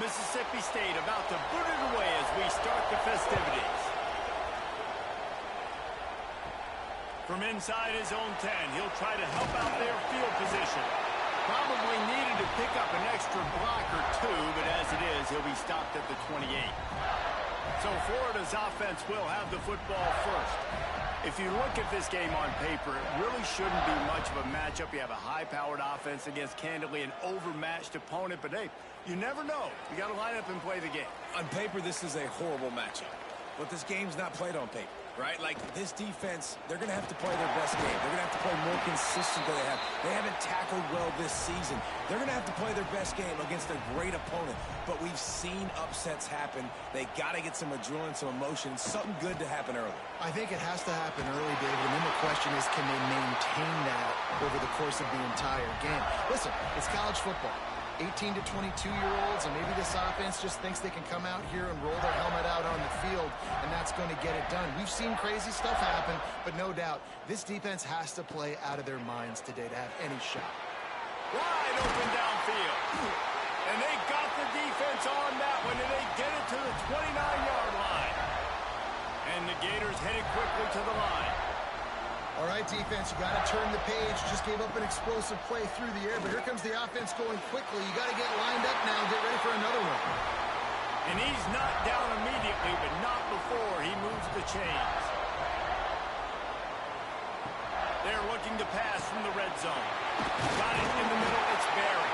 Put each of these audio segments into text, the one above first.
Mississippi State about to boot it away as we start the festivities. From inside his own 10, he'll try to help out their field position. Probably needed to pick up an extra block or two, but as it is, he'll be stopped at the 28. So Florida's offense will have the football first. If you look at this game on paper, it really shouldn't be much of a matchup. You have a high-powered offense against, candidly, an overmatched opponent. But, hey, you never know. You got to line up and play the game. On paper, this is a horrible matchup. But this game's not played on paper, right? Like, this defense, they're going to have to play their best game. They're going to have to play more consistent than they have. They haven't tackled well this season. They're going to have to play their best game against a great opponent. But we've seen upsets happen. They got to get some adrenaline, some emotion, something good to happen early. I think it has to happen early, David, and then the question is, can they maintain that over the course of the entire game? Listen, it's college football. 18 to 22-year-olds, and maybe this offense just thinks they can come out here and roll their helmet out on the field, and that's going to get it done. We've seen crazy stuff happen, but no doubt, this defense has to play out of their minds today to have any shot. Wide open downfield. And they got the defense on that one, and they get it to the 29-yard line. And the Gators headed quickly to the line. All right, defense, you got to turn the page. Just gave up an explosive play through the air, but here comes the offense going quickly. You got to get lined up now and get ready for another one. And he's not down immediately, but not before he moves the chains. They're looking to pass from the red zone. Got it in the middle. It's Barry.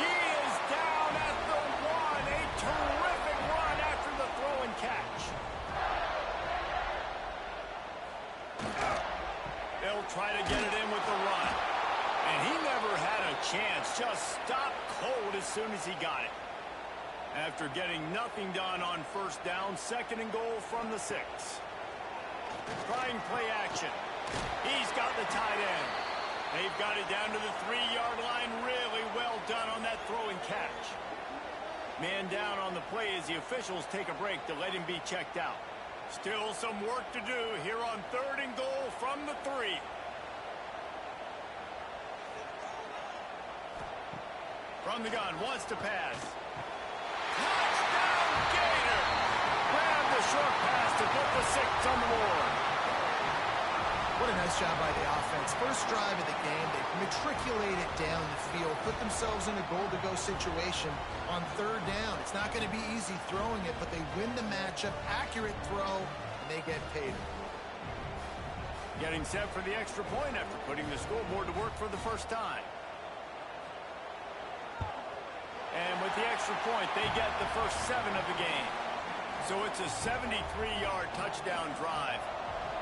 He is down at the 1. A terrific run after the throw and catch. They'll try to get it in with the run. And he never had a chance. Just stopped cold as soon as he got it. After getting nothing done on first down, 2nd and goal from the 6. Trying play action. He's got the tight end. They've got it down to the 3-yard line. Really well done on that throw and catch. Man down on the play as the officials take a break to let him be checked out. Still some work to do here on 3rd and goal from the 3. From the gun, wants to pass. Touchdown, Gator! Grab the short pass to put the 6 on the board. What a nice job by the offense. First drive of the game, they matriculated down the field, put themselves in a goal-to-go situation on 3rd down. It's not going to be easy throwing it, but they win the matchup, accurate throw, and they get paid. Getting set for the extra point after putting the scoreboard to work for the first time. And with the extra point, they get the first 7 of the game. So it's a 73-yard touchdown drive.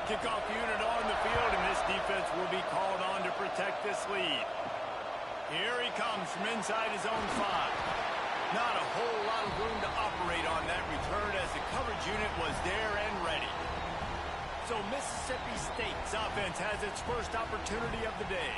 Kickoff unit on the field, and this defense will be called on to protect this lead. Here he comes from inside his own 5. Not a whole lot of room to operate on that return as the coverage unit was there and ready. So Mississippi State's offense has its first opportunity of the day.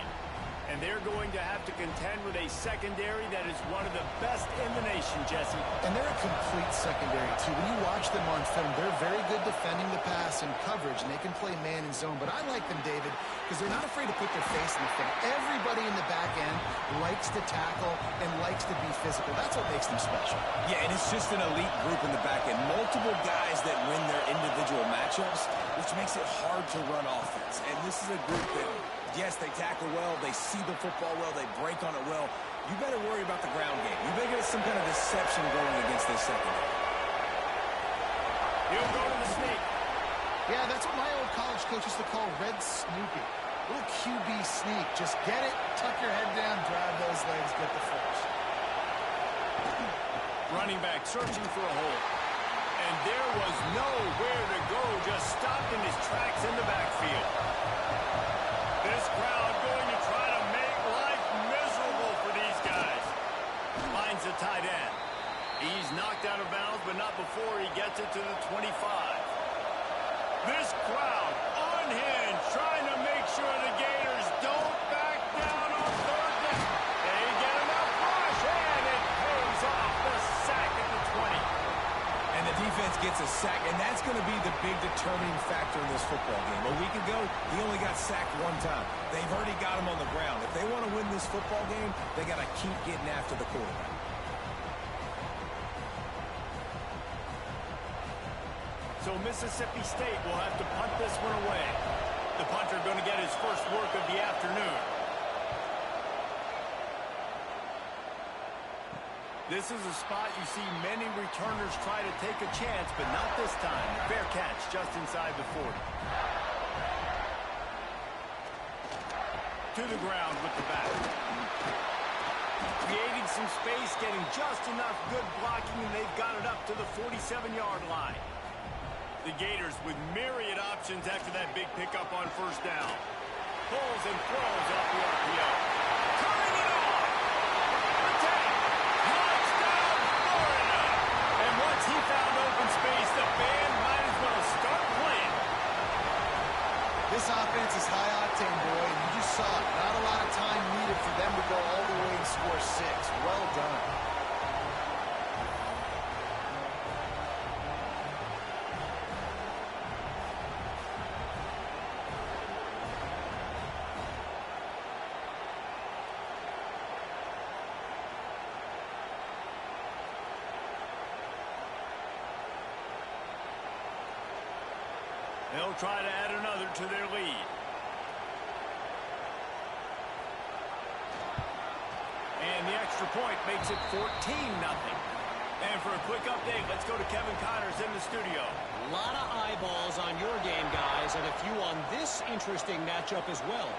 And they're going to have to contend with a secondary that is one of the best in the nation, Jesse. And they're a complete secondary, too. When you watch them on film, they're very good defending the pass and coverage, and they can play man and zone. But I like them, David, because they're not afraid to put their face in the thing. Everybody in the back end likes to tackle and likes to be physical. That's what makes them special. Yeah, and it's just an elite group in the back end. Multiple guys that win their individual matchups, which makes it hard to run offense. And this is a group that, yes, they tackle well, they see the football well, they break on it well. You better worry about the ground game. You better get some kind of deception going against this secondary. He'll go to the sneak. Yeah, that's what my old college coach used to call red snoopy. Little QB sneak. Just get it, tuck your head down, drive those legs, get the force. Running back searching for a hole. And there was nowhere to go, just stopped in his tracks in the backfield. This crowd going to try to make life miserable for these guys. Finds the tight end. He's knocked out of bounds, but not before he gets it to the 25. This crowd unhinged, trying to make sure the Gators don't back down on 3rd down. They get enough rush, and it pays off the sack at the 20. And the defense gets a sack, and that's going to be the big determining factor in this football game. A week ago, he only got sacked 1 time. They've already got him on the ground. If they want to win this football game, they got to keep getting after the quarterback. So Mississippi State will have to punt this one away. The punter going to get his first work of the afternoon. This is a spot you see many returners try to take a chance, but not this time. Fair catch just inside the 40. To the ground with the back. Creating some space, getting just enough good blocking, and they've got it up to the 47-yard line. The Gators with myriad options after that big pickup on first down. Pulls and throws off the RPO. Turning it off! Attack! Touchdown, Florida! And once he found open space, the band might as well start playing. This offense is high octane, boy, and you just saw it. Not a lot of time needed for them to go all the way and score 6. Well done. They'll try to add another to their lead. And the extra point makes it 14-0. And for a quick update, let's go to Kevin Connors in the studio. A lot of eyeballs on your game, guys, and a few on this interesting matchup as well.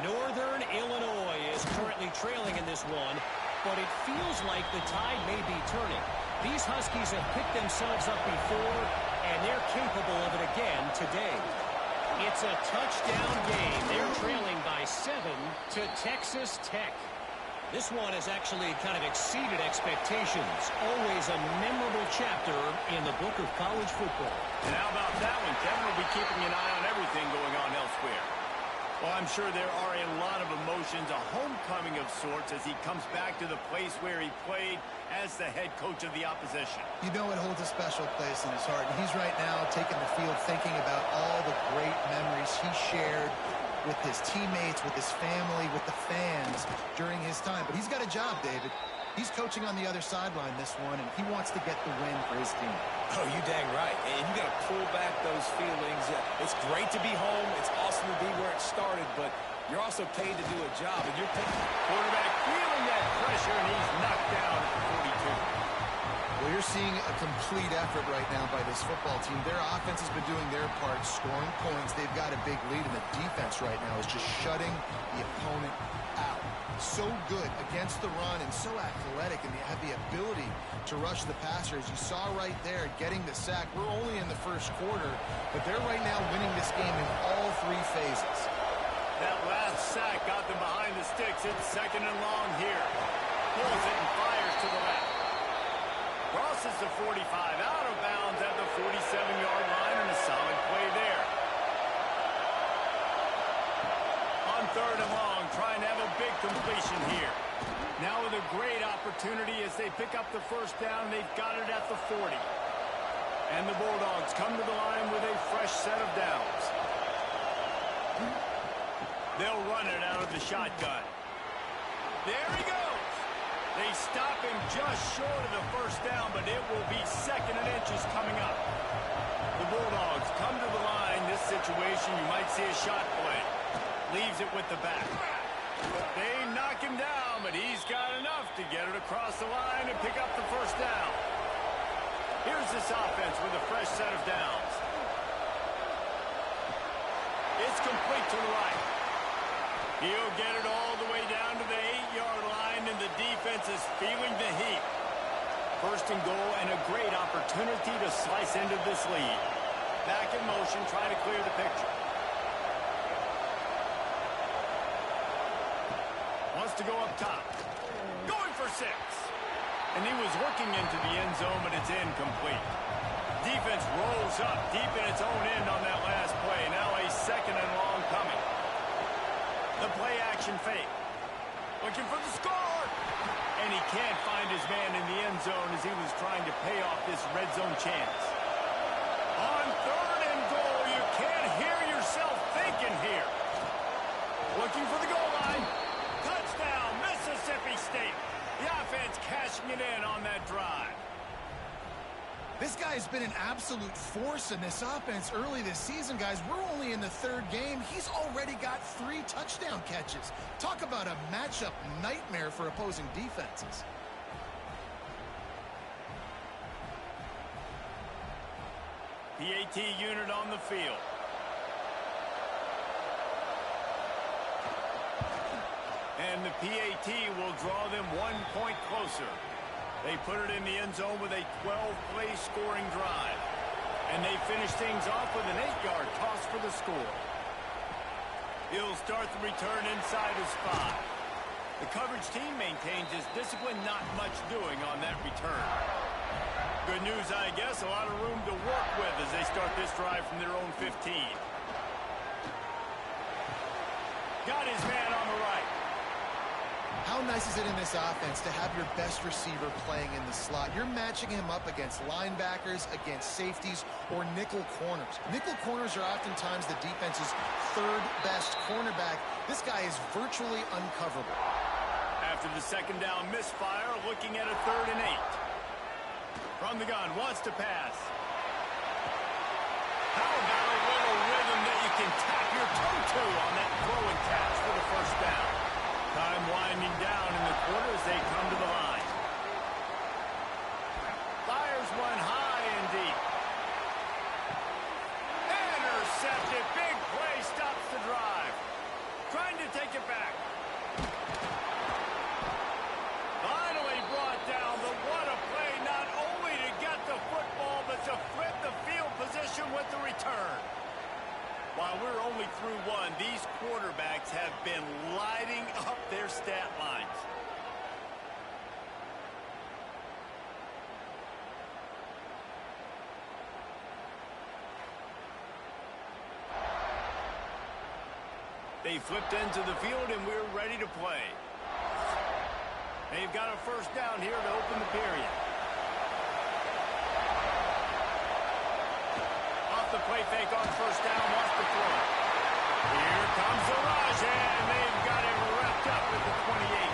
Northern Illinois is currently trailing in this one, but it feels like the tide may be turning. These Huskies have picked themselves up before, and they're capable of it again today. It's a touchdown game. They're trailing by 7 to Texas Tech. This one has actually kind of exceeded expectations. Always a memorable chapter in the book of college football. And how about that one? Kevin will be keeping an eye on everything going on elsewhere. Well, I'm sure there are a lot of emotions, a homecoming of sorts, as he comes back to the place where he played as the head coach of the opposition. You know it holds a special place in his heart, and he's right now taking the field thinking about all the great memories he shared with his teammates, with his family, with the fans during his time. But he's got a job, David. He's coaching on the other sideline this one, and he wants to get the win for his team. Oh, you dang right. And you got to pull back those feelings. It's great to be home. It's awesome to be where it started, but you're also paid to do a job, and you're picking. Quarterback feeling that pressure, and he's knocked down at the 42. Well, you're seeing a complete effort right now by this football team. Their offense has been doing their part, scoring points. They've got a big lead, and the defense right now is just shutting the opponent out. So good against the run and so athletic, and they have the ability to rush the passer. As you saw right there, getting the sack. We're only in the first quarter, but they're right now winning this game in all 3 phases. That last sack got them behind the sticks. It's 2nd and long here. Pulls it and fires to the left. Crosses the 45, out of bounds at the 47-yard line, and a solid play there. On 3rd and long, trying to have a big completion here. Now with a great opportunity as they pick up the first down, they've got it at the 40. And the Bulldogs come to the line with a fresh set of downs. They'll run it out of the shotgun. There he goes. They stop him just short of the first down, but it will be 2nd and inches coming up. The Bulldogs come to the line. This situation, you might see a shot play. Leaves it with the back. They knock him down, but he's got enough to get it across the line and pick up the first down. Here's this offense with a fresh set of downs. It's complete to the right. He'll get it all the way down to the 8-yard line, and the defense is feeling the heat. 1st and goal, and a great opportunity to slice into this lead. Back in motion, trying to clear the picture. Wants to go up top. Going for 6. And he was working into the end zone, but it's incomplete. Defense rolls up deep in its own end on that last play. Now a 2nd and long coming. The play-action fake. Looking for the score. And he can't find his man in the end zone as he was trying to pay off this red zone chance. On 3rd and goal, you can't hear yourself thinking here. Looking for the goal line. Touchdown, Mississippi State. The offense cashing it in on that drive. This guy's been an absolute force in this offense early this season, guys. We're only in the third game. He's already got 3 touchdown catches. Talk about a matchup nightmare for opposing defenses. PAT unit on the field. And the PAT will draw them 1 point closer. They put it in the end zone with a 12-play scoring drive. And they finish things off with an 8-yard toss for the score. He'll start the return inside his 5. The coverage team maintains his discipline, not much doing on that return. Good news, I guess, a lot of room to work with as they start this drive from their own 15. Got his man on the right. How nice is it in this offense to have your best receiver playing in the slot? You're matching him up against linebackers, against safeties, or nickel corners. Nickel corners are oftentimes the defense's 3rd best cornerback. This guy is virtually uncoverable. After the second down misfire, looking at a 3rd and 8. From the gun, wants to pass. How about a little rhythm that you can tap your toe to on that throw and catch for the first down? Time winding down in the quarter as they come to the line. Fires one high and deep. Intercepted. Big play stops the drive. Trying to take it back. Finally brought down, but what a play, not only to get the football, but to flip the field position with the return. While we're only through 1, these quarterbacks have been lighting up their stat lines. They flipped into the field, and we're ready to play. They've got a first down here to open the period. Off the play fake on first down, wants to throw. Here comes the rush, and they've got him wrapped up at the 28.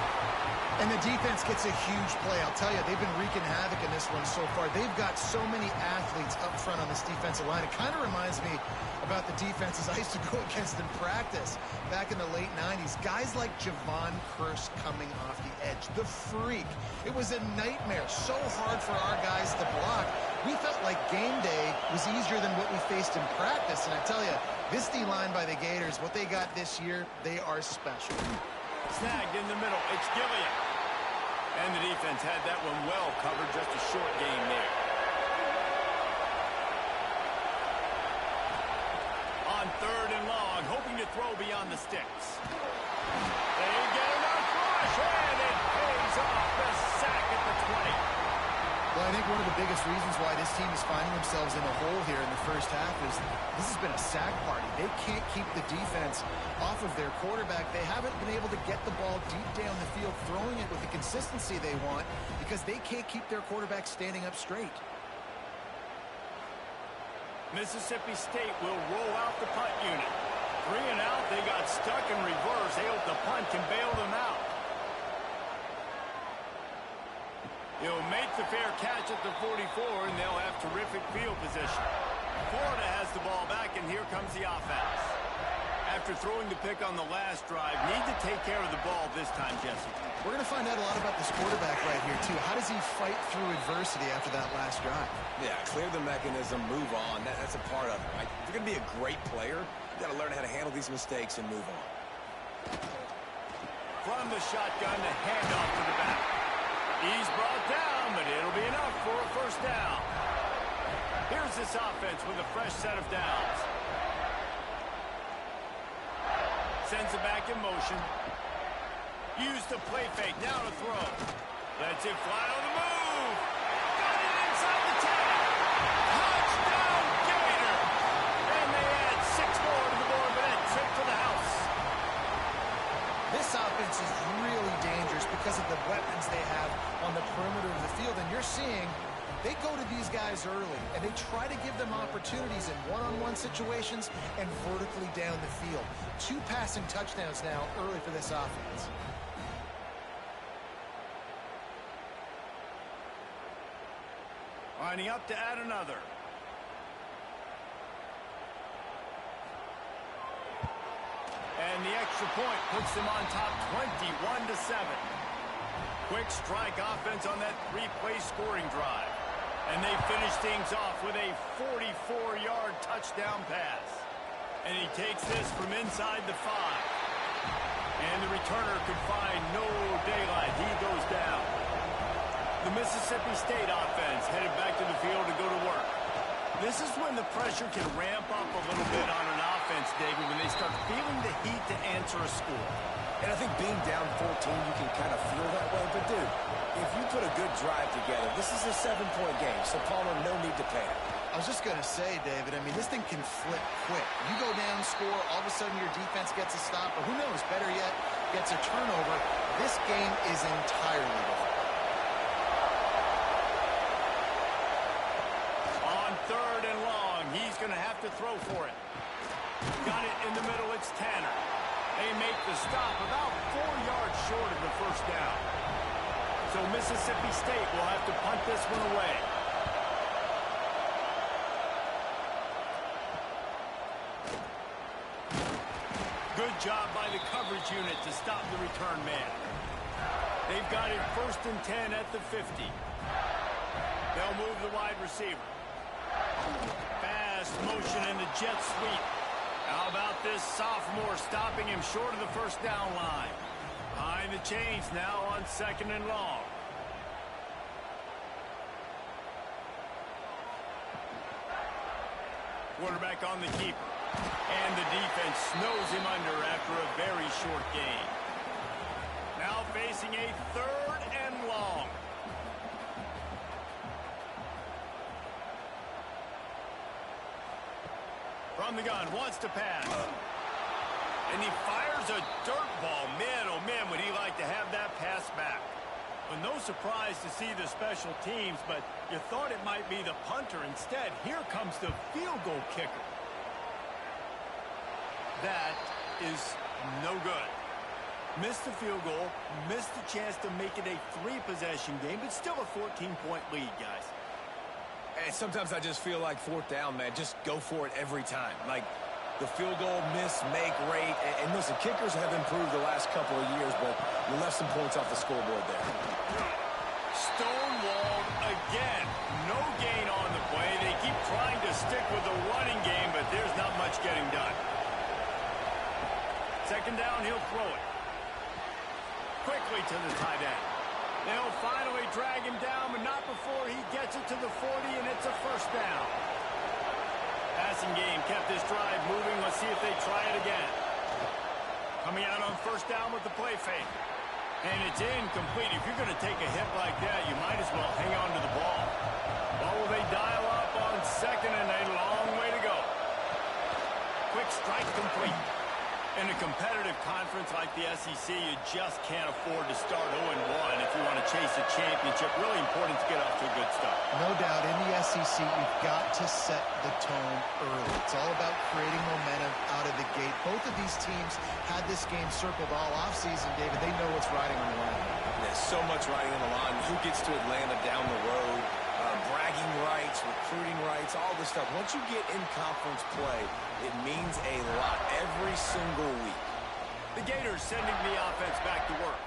And the defense gets a huge play. I'll tell you, they've been wreaking havoc in this one so far. They've got so many athletes up front on this defensive line. It kind of reminds me about the defenses I used to go against in practice back in the late 90s. Guys like Javon Curse coming off the edge. The freak. It was a nightmare. So hard for our guys to block. We felt like game day was easier than what we faced in practice. And I tell you, this D-line by the Gators, what they got this year, they are special. Snagged in the middle. It's Gilliam. And the defense had that one well covered. Just a short game there. On 3rd and long, hoping to throw beyond the sticks. They get enough rush, and it pays off. The sack at the 20. Well, I think one of the biggest reasons why this team is finding themselves in a hole here in the first half is this has been a sack party. They can't keep the defense off of their quarterback. They haven't been able to get the ball deep down the field, throwing it with the consistency they want because they can't keep their quarterback standing up straight. Mississippi State will roll out the punt unit. 3 and out, they got stuck in reverse. They hope the punt can bail them out. He'll make the fair catch at the 44, and they'll have terrific field position. Florida has the ball back, and here comes the offense. After throwing the pick on the last drive, need to take care of the ball this time, Jesse. We're going to find out a lot about this quarterback right here, too. How does he fight through adversity after that last drive? Yeah, clear the mechanism, move on. That's a part of it, right? If you're going to be a great player, you got to learn how to handle these mistakes and move on. From the shotgun to hand off to the back. He's brought down, but it'll be enough for a first down. Here's this offense with a fresh set of downs. Sends it back in motion. Use the play fake, now to throw. Lets it fly on the move. Got it inside the 10. Touchdown, Gator. And they add 6 more to the board with that trip to the house. This offense is really dangerous because of the weapons they have on the perimeter of the field. And you're seeing they go to these guys early, and they try to give them opportunities in one-on-one situations and vertically down the field. 2 passing touchdowns now early for this offense. Lining up to add another. And the extra point puts them on top 21-7. Quick strike offense on that three-play scoring drive. And they finish things off with a 44-yard touchdown pass. And he takes this from inside the 5. And the returner could find no daylight. He goes down. The Mississippi State offense headed back to the field to go to work. This is when the pressure can ramp up a little bit on an offense, David, when they start feeling the heat to answer a score. And I think being down 14, you can kind of feel that way. But, dude, if you put a good drive together, this is a 7-point game, so Palmer, no need to panic. I was just going to say, David, I mean, this thing can flip quick. You go down, score, all of a sudden your defense gets a stop, or who knows, better yet, gets a turnover. This game is entirely different. On 3rd and long, he's going to have to throw for it. Got it in the middle, it's Tanner. They make the stop about 4 yards short of the first down. So Mississippi State will have to punt this one away. Good job by the coverage unit to stop the return man. They've got it 1st and 10 at the 50. They'll move the wide receiver. Fast motion in the jet sweep. How about this sophomore stopping him short of the first down line? Behind the chains now on 2nd and long. Quarterback on the keeper. And the defense snows him under after a very short gain. Now facing a 3rd and long. From the gun, wants to pass. And he fires a dirt ball. Man, oh man, would he like to have that pass back. Well, no surprise to see the special teams, but you thought it might be the punter. Instead, here comes the field goal kicker. That is no good. Missed the field goal, missed the chance to make it a 3-possession game, but still a 14-point lead, guys. And sometimes I just feel like 4th down, man. Just go for it every time. Like the field goal miss, make rate. And listen, kickers have improved the last couple of years, but you left some points off the scoreboard there. Stonewalled again. No gain on the play. They keep trying to stick with the running game, but there's not much getting done. 2nd down, he'll throw it. Quickly to the tight end. They'll finally drag him down, but not before he gets it to the 40, and it's a 1st down. Passing game kept this drive moving. Let's see if they try it again. Coming out on 1st down with the play fake. And it's incomplete. If you're going to take a hit like that, you might as well hang on to the ball. Well, will they dial up on 2nd and a long way to go? Quick strike complete. In a competitive conference like the SEC, you just can't afford to start 0-1 if you want to chase a championship. Really important to get off to a good start. No doubt, in the SEC, you've got to set the tone early. It's all about creating momentum out of the gate. Both of these teams had this game circled all offseason, David. They know what's riding on the line. There's so much riding on the line. Who gets to Atlanta down the road? Bragging rights, recruiting rights, all this stuff. Once you get in conference play, it means a lot every single week. The Gators sending the offense back to work.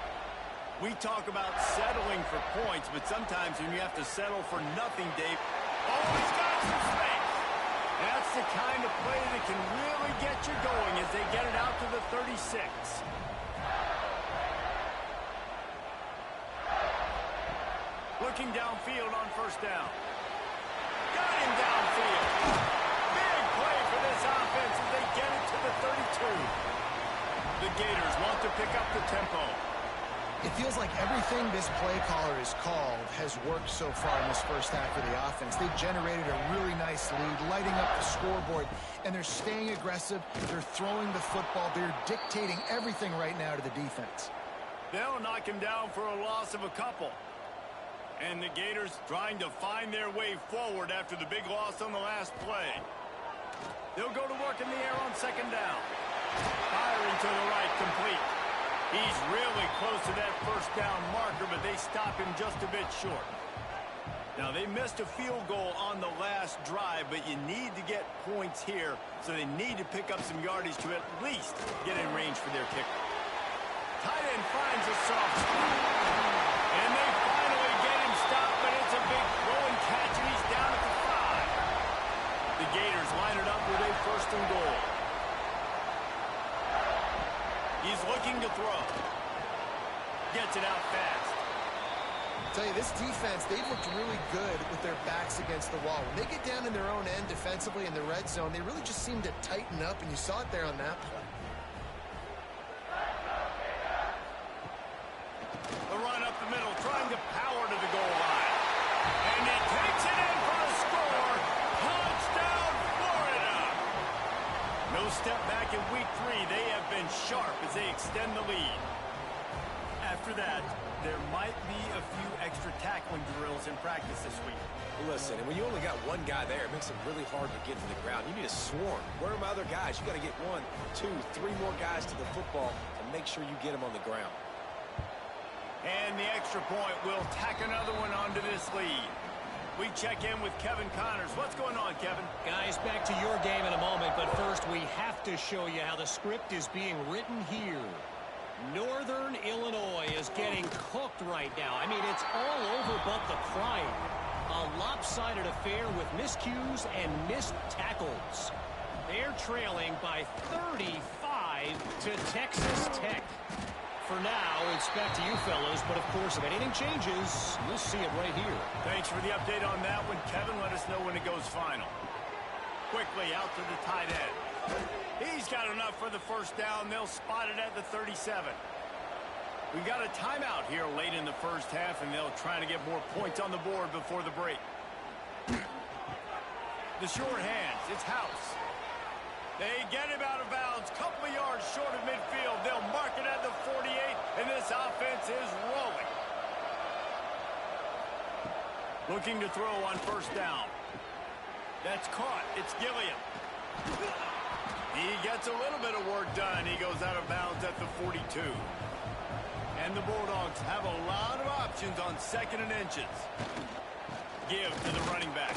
We talk about settling for points, but sometimes when you have to settle for nothing, Dave, oh, he's got some space. That's the kind of play that can really get you going as they get it out to the 36. Looking downfield on 1st down. Got him downfield. Big play for this offense as they get it to the 32. The Gators want to pick up the tempo. It feels like everything this play caller has called has worked so far in this first half of the offense. They've generated a really nice lead, lighting up the scoreboard, and they're staying aggressive. They're throwing the football. They're dictating everything right now to the defense. They'll knock him down for a loss of a couple. And the Gators trying to find their way forward after the big loss on the last play. They'll go to work in the air on 2nd down. Firing to the right, complete. He's really close to that 1st down marker, but they stop him just a bit short. Now, they missed a field goal on the last drive, but you need to get points here, so they need to pick up some yardage to at least get in range for their kicker. Tight end finds a soft spot. And they finally get him stopped, but it's a big throw and catch, and he's down at the 5. The Gators line it up with a 1st and goal. He's looking to throw. Gets it out fast. I'll tell you, this defense, they've looked really good with their backs against the wall. When they get down in their own end defensively in the red zone, they really just seem to tighten up, and you saw it there on that play. The run up the middle, trying to power to the goal line. And he takes it in for a score. Touchdown, Florida! No step back in week 3. They have been sharp as they extend the lead. After that, there might be a few extra tackling drills in practice this week. Well, listen, and when you only got one guy there, it makes it really hard to get to the ground. You need a swarm. Where are my other guys? You got to get 1, 2, 3 more guys to the football and make sure you get them on the ground. And the extra point will tack another one onto this lead. We check in with Kevin Connors. What's going on, Kevin? Guys, back to your game in a moment, but first we have to show you how the script is being written here. Northern Illinois is getting cooked right now. I mean, it's all over but the crying. A lopsided affair with miscues and missed tackles. They're trailing by 35 to Texas Tech. For now, it's back to you fellas, but of course, if anything changes, you'll see it right here. Thanks for the update on that one, Kevin. Let us know when it goes final. Quickly out to the tight end. He's got enough for the 1st down. They'll spot it at the 37. We've got a timeout here late in the 1st half, and they'll try to get more points on the board before the break. The short hands, it's House. They get him out of bounds, couple of yards short of midfield. They'll mark it at the 48, and this offense is rolling. Looking to throw on 1st down. That's caught. It's Gilliam. He gets a little bit of work done. He goes out of bounds at the 42. And the Bulldogs have a lot of options on 2nd and inches. Give to the running back.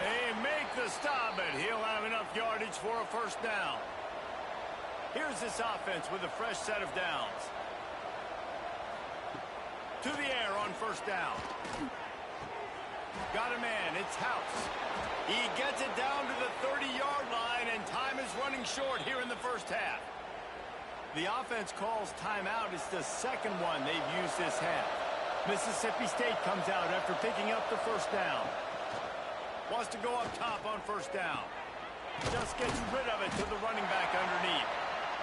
They make the stop, but he'll have enough yardage for a 1st down. Here's this offense with a fresh set of downs. To the air on 1st down. Got a man. It's House. He gets it down to the 30-yard line, and time is running short here in the 1st half. The offense calls timeout. It's the 2nd one they've used this half. Mississippi State comes out after picking up the 1st down. Wants to go up top on 1st down. Just gets rid of it to the running back underneath.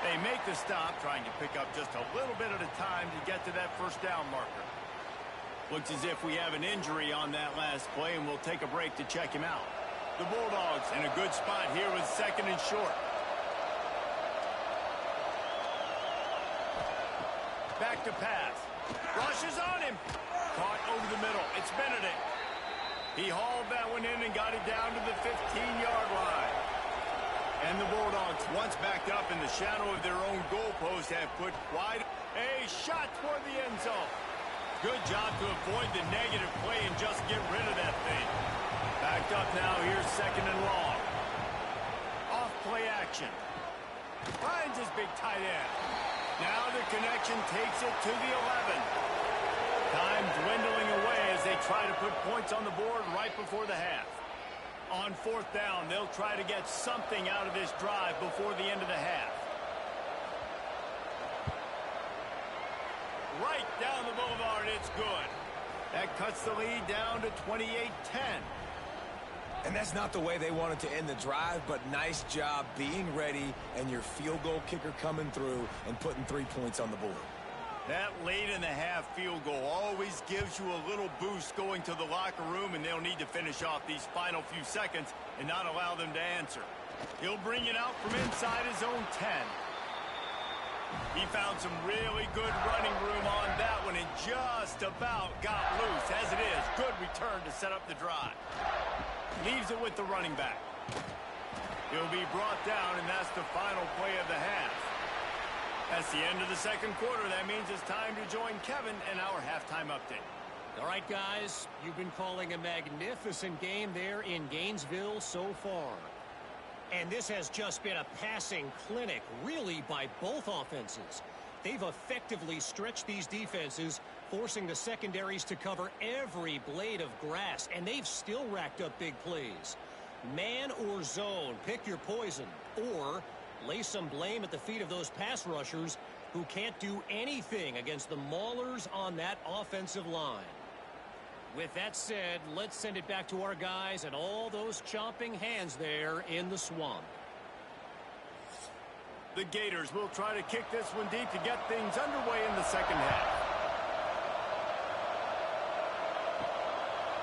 They make the stop, trying to pick up just a little bit at a time to get to that 1st down marker. Looks as if we have an injury on that last play, and we'll take a break to check him out. The Bulldogs in a good spot here with 2nd and short. Back to pass. Rushes on him. Caught over the middle. It's Benedict. He hauled that one in and got it down to the 15-yard line. And the Bulldogs, once backed up in the shadow of their own goalpost, have put wide a shot toward the end zone. Good job to avoid the negative play and just get rid of that thing. Backed up now. Here's 2nd and long. Off play action. Finds his big tight end. Now the connection takes it to the 11. Time dwindling away as they try to put points on the board right before the half. On 4th down, they'll try to get something out of this drive before the end of the half. Right down the boulevard, it's good. That cuts the lead down to 28-10. And that's not the way they wanted to end the drive, but nice job being ready and your field goal kicker coming through and putting 3 points on the board. That late in the half field goal always gives you a little boost going to the locker room, and they'll need to finish off these final few seconds and not allow them to answer. He'll bring it out from inside his own 10. He found some really good running room on that one and just about got loose. As it is, good return to set up the drive. Leaves it with the running back. He'll be brought down, and that's the final play of the half. That's the end of the 2nd quarter. That means it's time to join Kevin in our halftime update. All right, guys, you've been calling a magnificent game there in Gainesville so far. And this has just been a passing clinic, really, by both offenses. They've effectively stretched these defenses, forcing the secondaries to cover every blade of grass, and they've still racked up big plays. Man or zone, pick your poison, or lay some blame at the feet of those pass rushers who can't do anything against the maulers on that offensive line. With that said, let's send it back to our guys and all those chomping hands there in the swamp. The Gators will try to kick this one deep to get things underway in the second half.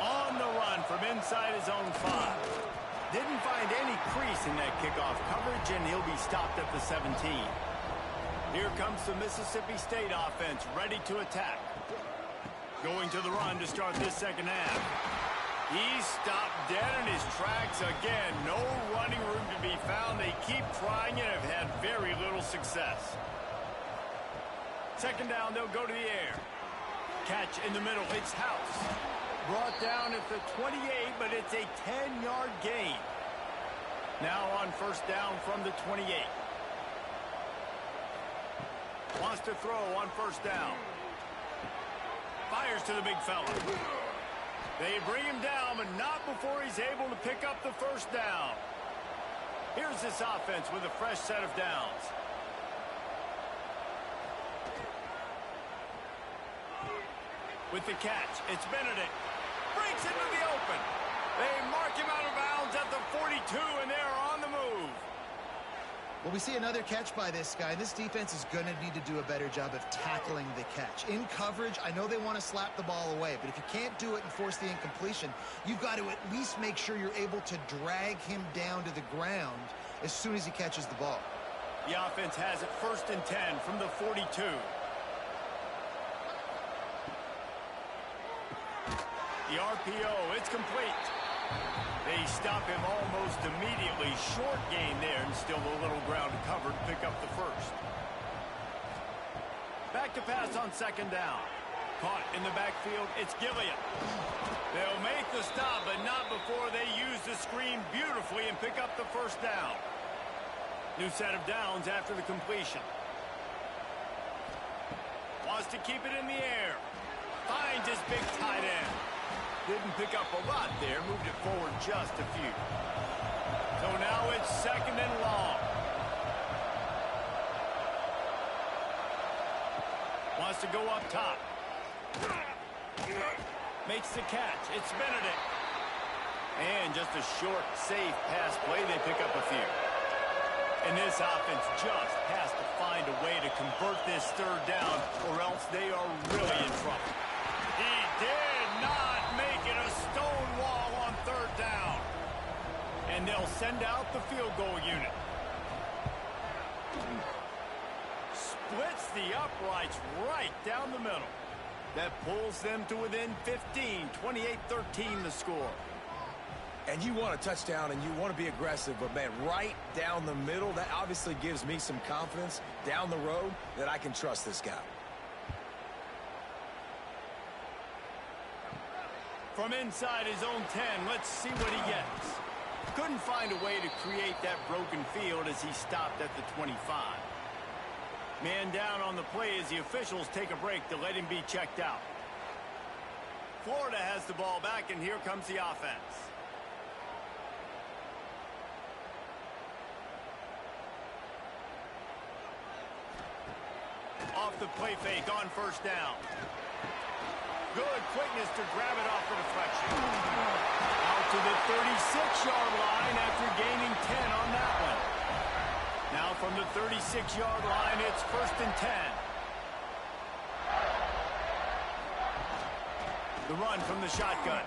On the run from inside his own 5. Didn't find any crease in that kickoff coverage, and he'll be stopped at the 17. Here comes the Mississippi State offense, ready to attack. Going to the run to start this second half. He's stopped dead in his tracks again. No running room to be found. They keep trying and have had very little success. Second down, they'll go to the air. Catch in the middle. It's House. Brought down at the 28, but it's a 10-yard gain. Now on first down from the 28. Wants to throw on first down. Fires to the big fella. They bring him down, but not before he's able to pick up the first down. Here's this offense with a fresh set of downs. With the catch, it's Benedict. Breaks into the open. They mark him out of bounds at the 42, and they're on the move. Well, we see another catch by this guy. This defense is going to need to do a better job of tackling the catch. In coverage, I know they want to slap the ball away, but if you can't do it and force the incompletion, you've got to at least make sure you're able to drag him down to the ground as soon as he catches the ball. The offense has it 1st and 10 from the 42. The RPO, it's complete. They stop him almost immediately. Short gain there, and still a little ground to cover to pick up the first. Back to pass on second down. Caught in the backfield, it's Gilliam. They'll make the stop, but not before they use the screen beautifully and pick up the first down. New set of downs after the completion. Wants to keep it in the air. Finds his big tight end. Didn't pick up a lot there, moved it forward just a few. So now it's second and long. Wants to go up top. Makes the catch. It's Benedict. And just a short, safe pass play. They pick up a few. And this offense just has to find a way to convert this third down, or else they are really in trouble. He did not make it a stone wall on third down. And they'll send out the field goal unit. Splits the uprights right down the middle. That pulls them to within 15, 28-13 the score. And you want a touchdown and you want to be aggressive, but man, right down the middle, that obviously gives me some confidence down the road that I can trust this guy. From inside his own 10, let's see what he gets. Couldn't find a way to create that broken field as he stopped at the 25. Man down on the play as the officials take a break to let him be checked out. Florida has the ball back, and here comes the offense. Off the play fake on first down. Good quickness to grab it off the deflection. Out to the 36-yard line after gaining 10 on that one. Now from the 36-yard line, it's 1st and 10. The run from the shotgun.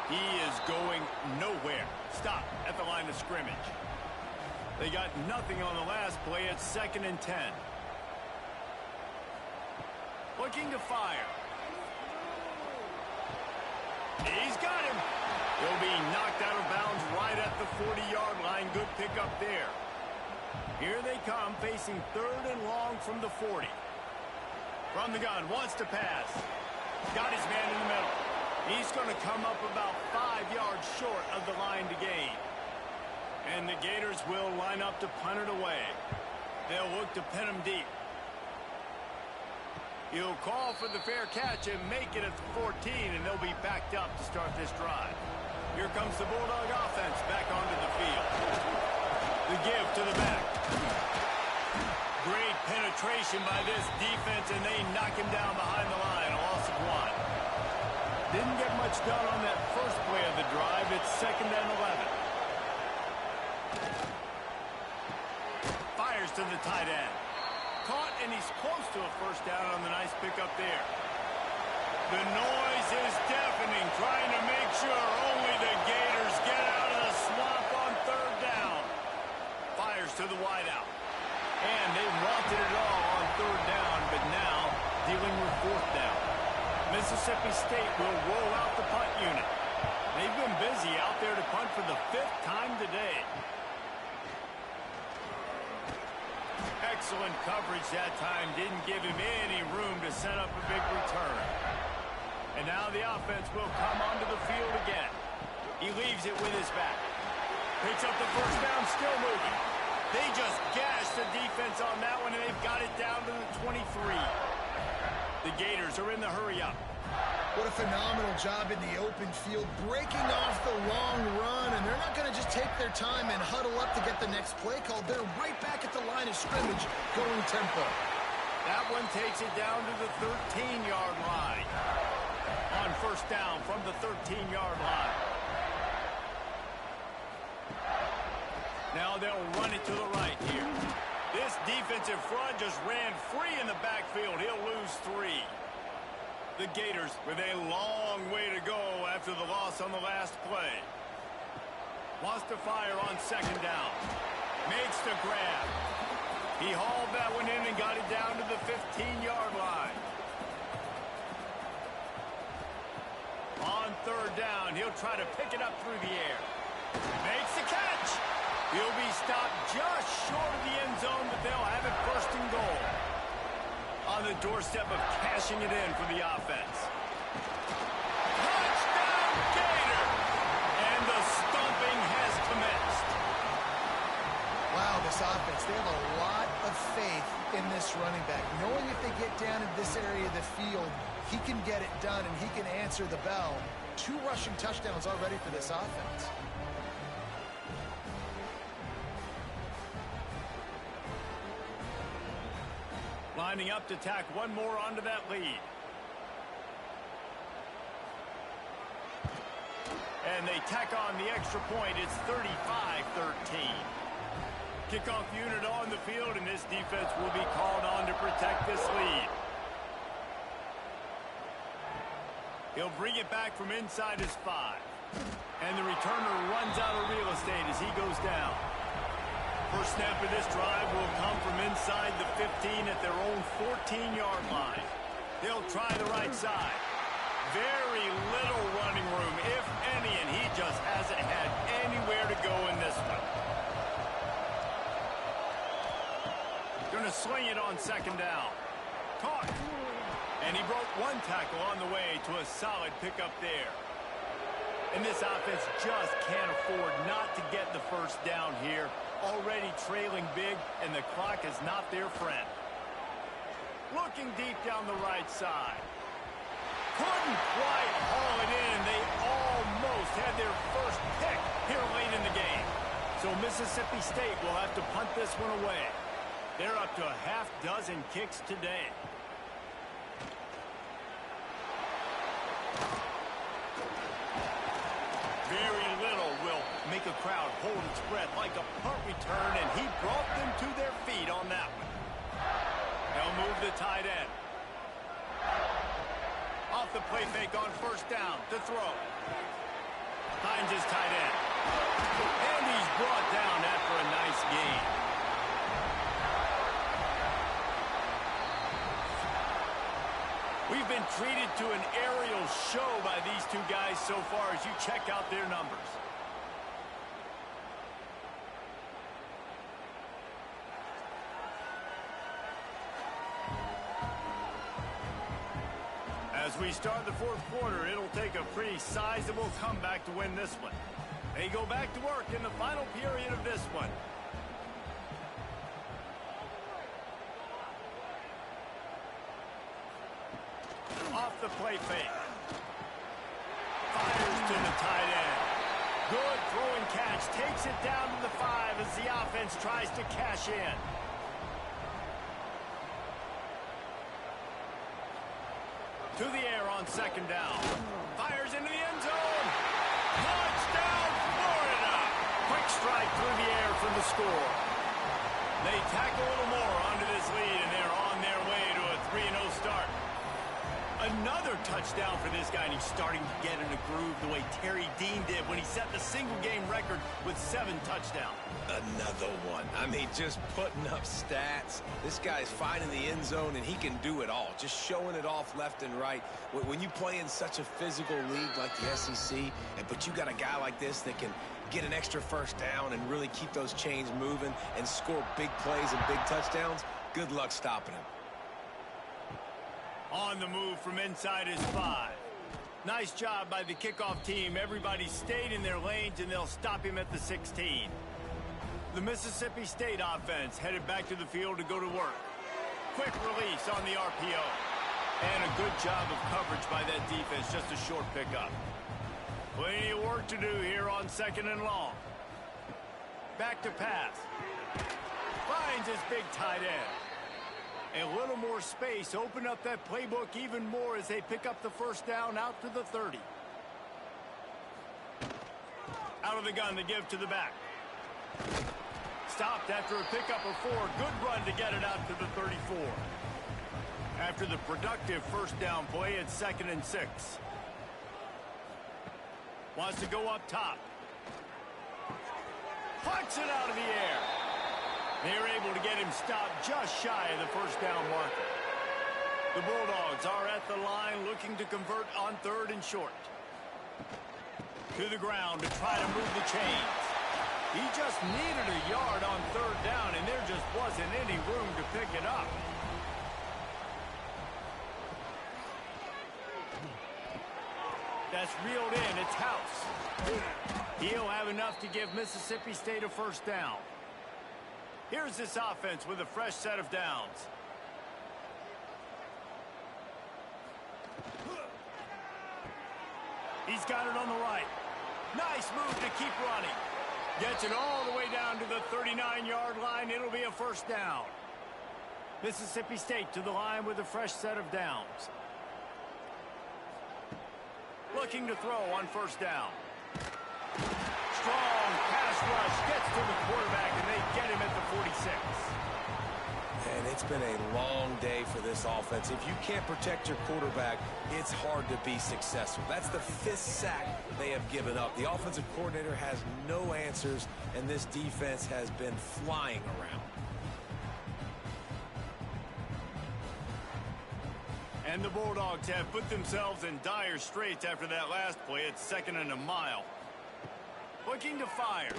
He is going nowhere. Stop at the line of scrimmage. They got nothing on the last play. It's 2nd and 10. Looking to fire. He's got him. He'll be knocked out of bounds right at the 40-yard line. Good pickup there. Here they come, facing 3rd and long from the 40. From the gun, wants to pass. Got his man in the middle. He's going to come up about 5 yards short of the line to gain. And the Gators will line up to punt it away. They'll look to pin him deep. He'll call for the fair catch and make it at the 14, and they'll be backed up to start this drive. Here comes the Bulldog offense back onto the field. The give to the back. Great penetration by this defense, and they knock him down behind the line. A loss of 1. Didn't get much done on that first play of the drive. It's 2nd and 11. Fires to the tight end. Caught, and he's close to a first down on the nice pickup there. The noise is deafening, trying to make sure only the Gators get out of the swamp on 3rd down. Fires to the wideout. And they wanted it all on 3rd down, but now dealing with 4th down. Mississippi State will roll out the punt unit. They've been busy out there to punt for the 5th time today. Excellent coverage that time. Didn't give him any room to set up a big return. And now the offense will come onto the field again. He leaves it with his back. Picks up the first down, still moving. They just gashed the defense on that one, and they've got it down to the 23. The Gators are in the hurry-up. What a phenomenal job in the open field, breaking off the long run, and they're not going to just take their time and huddle up to get the next play called. They're right back at the line of scrimmage, going tempo. That one takes it down to the 13-yard line. On first down from the 13-yard line. Now they'll run it to the right here. This defensive front just ran free in the backfield. He'll lose 3. The Gators with a long way to go after the loss on the last play. Wants to fire on 2nd down. Makes the grab. He hauled that one in and got it down to the 15-yard line. On 3rd down, he'll try to pick it up through the air. Makes the catch. He'll be stopped just short of the end zone, but they'll have it 1st and goal. On the doorstep of cashing it in for the offense. Touchdown, Gator! And the stomping has commenced. Wow, this offense, they have a lot of faith in this running back. Knowing if they get down in this area of the field, he can get it done and he can answer the bell. 2 rushing touchdowns already for this offense. Lining up to tack one more onto that lead. And they tack on the extra point. It's 35-13. Kickoff unit on the field, and this defense will be called on to protect this lead. He'll bring it back from inside his 5. And the returner runs out of real estate as he goes down. First snap of this drive will come from inside the 15 at their own 14-yard line. They'll try the right side. Very little running room, if any, and he just hasn't had anywhere to go in this one. Going to sling it on 2nd down. Caught. And he broke 1 tackle on the way to a solid pickup there. And this offense just can't afford not to get the first down here. Already trailing big, and the clock is not their friend. Looking deep down the right side. Couldn't quite haul it in, and they almost had their first pick here late in the game. So Mississippi State will have to punt this one away. They're up to a half dozen kicks today. Very little will make a crowd hold its breath like a punt return, and he brought them to their feet on that one. They'll move the tight end. Off the play fake on first down to throw. Finds his tight end. And he's brought down after a nice gain. We've been treated to an aerial show by these 2 guys so far as you check out their numbers. As we start the fourth quarter, it'll take a pretty sizable comeback to win this one. They go back to work in the final period of this one. Off the play fake. Fires to the tight end. Good throw and catch. Takes it down to the 5 as the offense tries to cash in. To the air on second down. Fires into the end zone. Touchdown, Florida. Quick strike through the air for the score. They tack a little more onto this lead, and they're on their way to a 3-0 start. Another touchdown for this guy, and he's starting to get in a groove the way Terry Dean did when he set the single-game record with 7 touchdowns. Another one. I mean, just putting up stats. This guy's finding the end zone, and he can do it all. Just showing it off left and right. When you play in such a physical league like the SEC, but you got a guy like this that can get an extra first down and really keep those chains moving and score big plays and big touchdowns, good luck stopping him. On the move from inside his 5. Nice job by the kickoff team. Everybody stayed in their lanes, and they'll stop him at the 16. The Mississippi State offense headed back to the field to go to work. Quick release on the RPO. And a good job of coverage by that defense. Just a short pickup. Plenty of work to do here on second and long. Back to pass. Finds his big tight end. A little more space. Open up that playbook even more as they pick up the first down out to the 30. Out of the gun to give to the back. Stopped after a pickup of 4. Good run to get it out to the 34. After the productive first down play, it's 2nd and 6. Wants to go up top. Puts it out of the air. They're able to get him stopped just shy of the first down marker. The Bulldogs are at the line looking to convert on 3rd and short. To the ground to try to move the chains. He just needed a yard on 3rd down, and there just wasn't any room to pick it up. That's reeled in. It's House. He'll have enough to give Mississippi State a first down. Here's this offense with a fresh set of downs. He's got it on the right. Nice move to keep running. Gets it all the way down to the 39-yard line. It'll be a first down. Mississippi State to the line with a fresh set of downs. Looking to throw on first down. Strong pass rush gets to the quarterback, and they get him at the 46. And it's been a long day for this offense. If you can't protect your quarterback, it's hard to be successful. That's the 5th sack they have given up. The offensive coordinator has no answers, and this defense has been flying around. And the Bulldogs have put themselves in dire straits after that last play. It's 2nd and a mile. Looking to fire.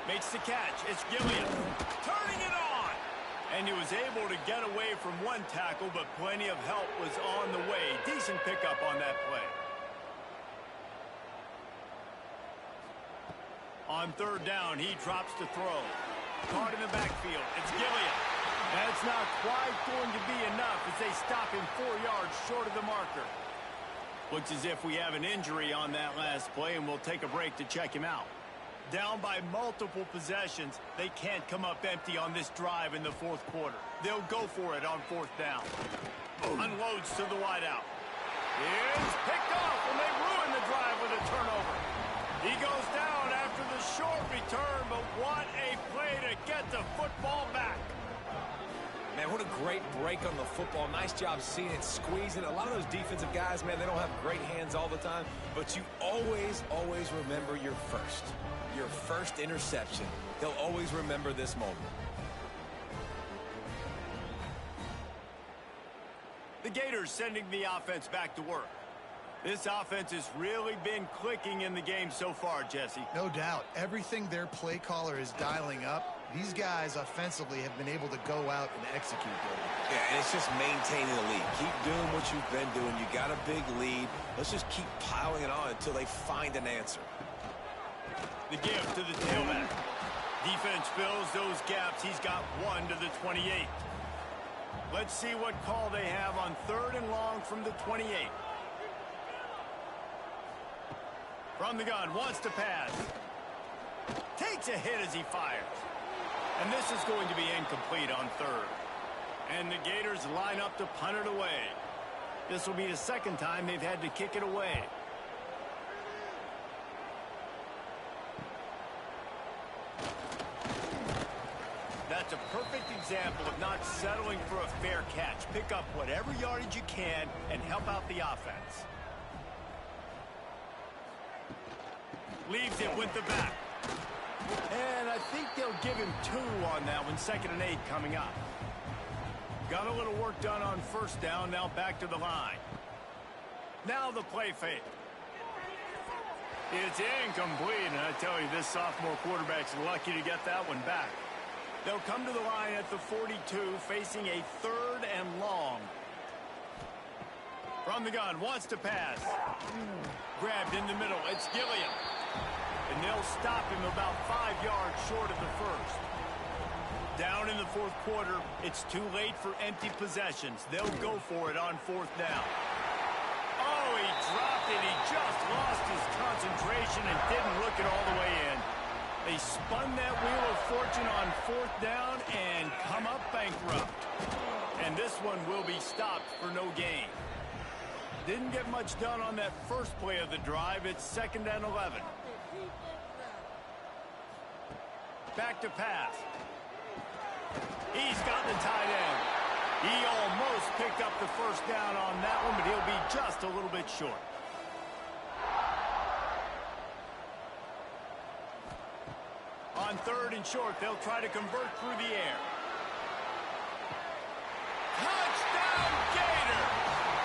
Makes the catch. It's Gilliam. Turning it on. And he was able to get away from one tackle, but plenty of help was on the way. Decent pickup on that play. On 3rd down, he drops to throw. Caught in the backfield. It's Gilliam. That's not quite going to be enough as they stop him 4 yards short of the marker. Looks as if we have an injury on that last play, and we'll take a break to check him out. Down by multiple possessions, they can't come up empty on this drive in the 4th quarter. They'll go for it on 4th down. Unloads to the wideout. It's picked off, and they ruin the drive with a turnover. He goes down after the short return, but what a play to get the football back. Man, what a great break on the football. Nice job seeing it, squeezing. A lot of those defensive guys, man, they don't have great hands all the time, but you always, always remember your first interception. He'll always remember this moment. The Gators sending the offense back to work. This offense has really been clicking in the game so far, Jesse. No doubt. Everything their play caller is dialing up These guys offensively have been able to go out and execute. Yeah, and it's just maintaining the lead. Keep doing what you've been doing. You got a big lead. Let's just keep piling it on until they find an answer. The give to the tailback. Defense fills those gaps. He's got 1 to the 28. Let's see what call they have on 3rd and long from the 28. From the gun, wants to pass. Takes a hit as he fires. And this is going to be incomplete on 3rd. And the Gators line up to punt it away. This will be the 2nd time they've had to kick it away. That's a perfect example of not settling for a fair catch. Pick up whatever yardage you can and help out the offense. Leaves it with the back. And I think they'll give him 2 on that one. 2nd and 8 coming up. Got a little work done on 1st down. Now back to the line. Now the play fake. It's incomplete. And I tell you, this sophomore quarterback's lucky to get that one back. They'll come to the line at the 42, facing a 3rd and long. From the gun, wants to pass. Grabbed in the middle. It's Gilliam. And they'll stop him about 5 yards short of the 1st. Down in the 4th quarter, it's too late for empty possessions. They'll go for it on 4th down. Oh, he dropped it. He just lost his concentration and didn't look it all the way in. They spun that wheel of fortune on 4th down and come up bankrupt. And this one will be stopped for no gain. Didn't get much done on that first play of the drive. It's 2nd and 11. Back to pass. He's got the tight end. He almost picked up the 1st down on that one, but he'll be just a little bit short. On 3rd and short, they'll try to convert through the air. Touchdown, Gator!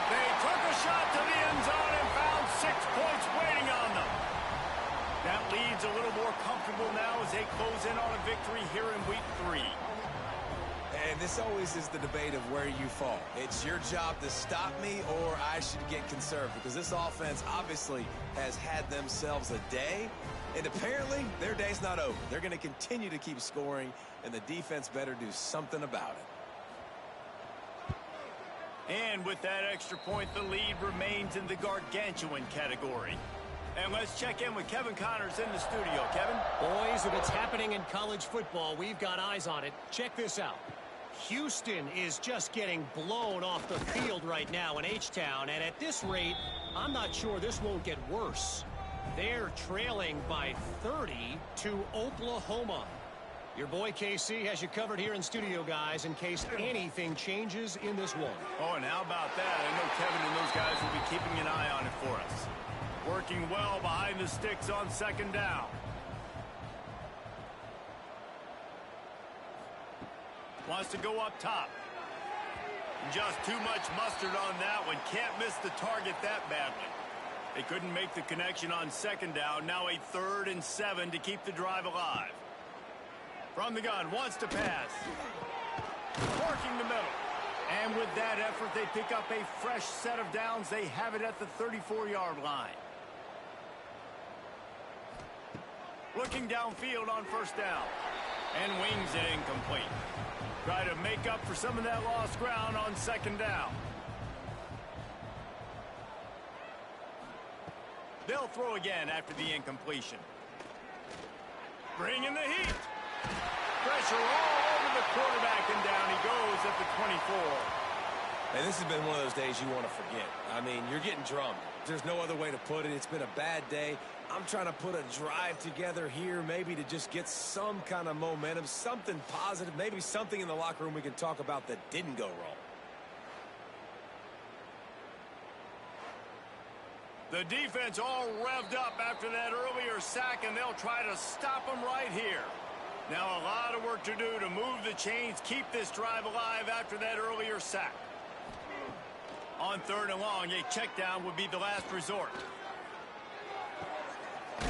They took a shot to the end zone and found 6 points waiting on them. That lead's a little more comfortable now as they close in on a victory here in week 3. And this always is the debate of where you fall. It's your job to stop me or I should get conserved, because this offense obviously has had themselves a day, and apparently their day's not over. They're going to continue to keep scoring, and the defense better do something about it. And with that extra point, the lead remains in the gargantuan category. And let's check in with Kevin Connors in the studio. Kevin? Boys, if it's happening in college football, we've got eyes on it. Check this out. Houston is just getting blown off the field right now in H-Town, and at this rate, I'm not sure this won't get worse. They're trailing by 30 to Oklahoma. Your boy KC has you covered here in studio, guys, in case anything changes in this one. Oh, and how about that? I know Kevin and those guys will be keeping an eye on it for us. Working well behind the sticks on 2nd down. Wants to go up top. Just too much mustard on that one. Can't miss the target that badly. They couldn't make the connection on 2nd down. Now a 3rd and 7 to keep the drive alive. From the gun, wants to pass. Parking the middle. And with that effort, they pick up a fresh set of downs. They have it at the 34-yard line. Looking downfield on 1st down. And wings it incomplete. Try to make up for some of that lost ground on 2nd down. They'll throw again after the incompletion. Bringing the heat. Pressure all over the quarterback, and down he goes at the 24. And this has been one of those days you want to forget. I mean, you're getting drummed. There's no other way to put it. It's been a bad day. I'm trying to put a drive together here, maybe to just get some kind of momentum, something positive, maybe something in the locker room we can talk about that didn't go wrong. The defense all revved up after that earlier sack, and they'll try to stop them right here. Now a lot of work to do to move the chains, keep this drive alive after that earlier sack. On 3rd and long, a check down would be the last resort.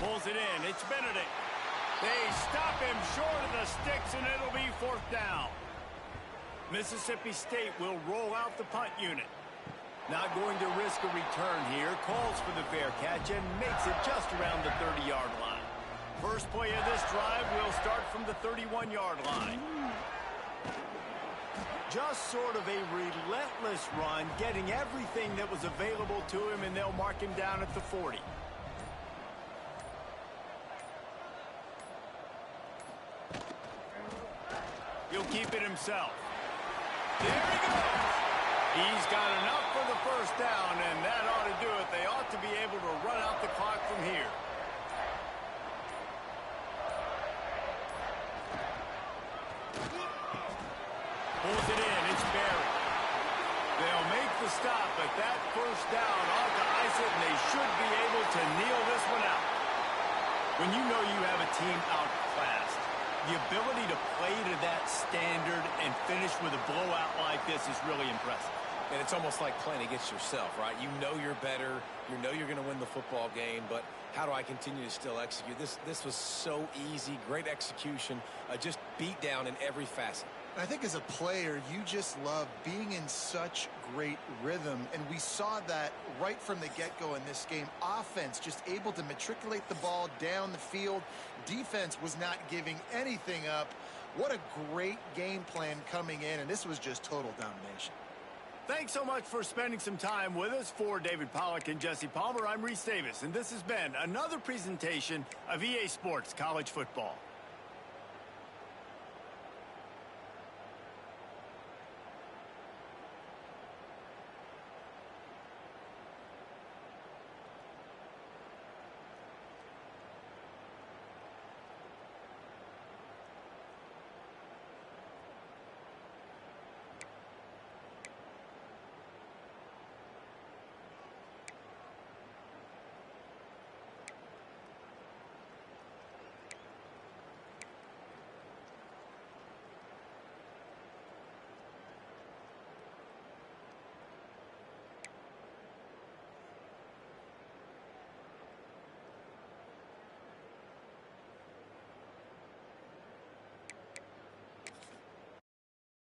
Pulls it in. It's Benedict. They stop him short of the sticks, and it'll be 4th down. Mississippi State will roll out the punt unit. Not going to risk a return here. Calls for the fair catch and makes it just around the 30-yard line. First play of this drive will start from the 31-yard line. Just sort of a relentless run, getting everything that was available to him, and they'll mark him down at the 40. He'll keep it himself. There he goes. He's got enough for the 1st down, and that ought to do it. They ought to be able to run out the clock from here. Pulls it in. It's Barry. They'll make the stop, but that 1st down ought to ice it, and they should be able to kneel this one out. When you know you have a team outclassed, the ability to play to that standard and finish with a blowout like this is really impressive. And it's almost like playing against yourself, right? You know you're better. You know you're going to win the football game, but how do I continue to still execute? This was so easy, great execution, just beat down in every facet. I think as a player, you just love being in such great rhythm, and we saw that right from the get-go in this game. Offense just able to matriculate the ball down the field. Defense was not giving anything up. What a great game plan coming in, and this was just total domination. Thanks so much for spending some time with us. For David Pollack and Jesse Palmer, I'm Reese Davis, and this has been another presentation of EA Sports College Football.